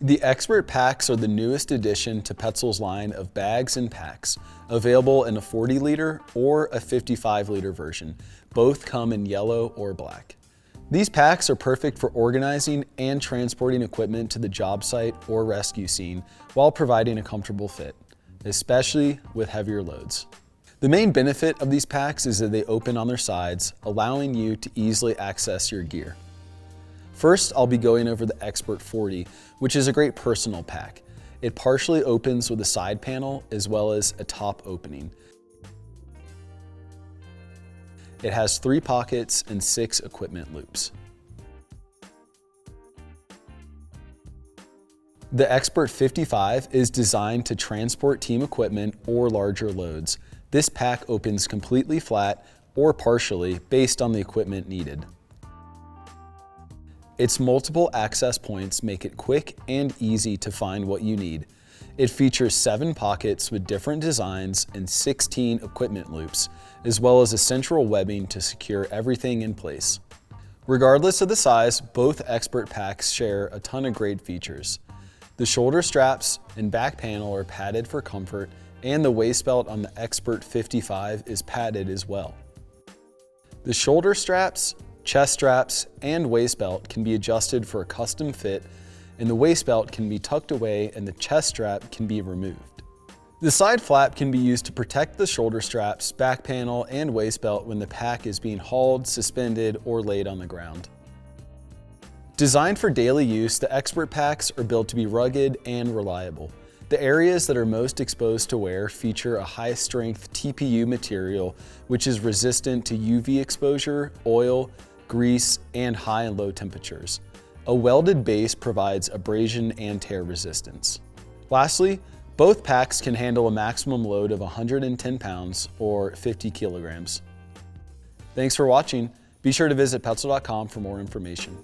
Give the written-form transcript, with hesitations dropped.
The Expert Packs are the newest addition to Petzl's line of bags and packs, available in a 40-liter or a 55-liter version. Both come in yellow or black. These packs are perfect for organizing and transporting equipment to the job site or rescue scene while providing a comfortable fit, especially with heavier loads. The main benefit of these packs is that they open on their sides, allowing you to easily access your gear. First, I'll be going over the Expert 40, which is a great personal pack. It partially opens with a side panel as well as a top opening. It has 3 pockets and 6 equipment loops. The Expert 55 is designed to transport team equipment or larger loads. This pack opens completely flat or partially based on the equipment needed. Its multiple access points make it quick and easy to find what you need. It features 7 pockets with different designs and 16 equipment loops, as well as a central webbing to secure everything in place. Regardless of the size, both Expert packs share a ton of great features. The shoulder straps and back panel are padded for comfort, and the waist belt on the Expert 55 is padded as well. The shoulder straps, chest straps, and waist belt can be adjusted for a custom fit, and the waist belt can be tucked away and the chest strap can be removed. The side flap can be used to protect the shoulder straps, back panel, and waist belt when the pack is being hauled, suspended, or laid on the ground. Designed for daily use, the Expert packs are built to be rugged and reliable. The areas that are most exposed to wear feature a high-strength TPU material, which is resistant to UV exposure, oil, grease, and high and low temperatures. A welded base provides abrasion and tear resistance. Lastly, both packs can handle a maximum load of 110 pounds or 50 kilograms. Thanks for watching. Be sure to visit Petzl.com for more information.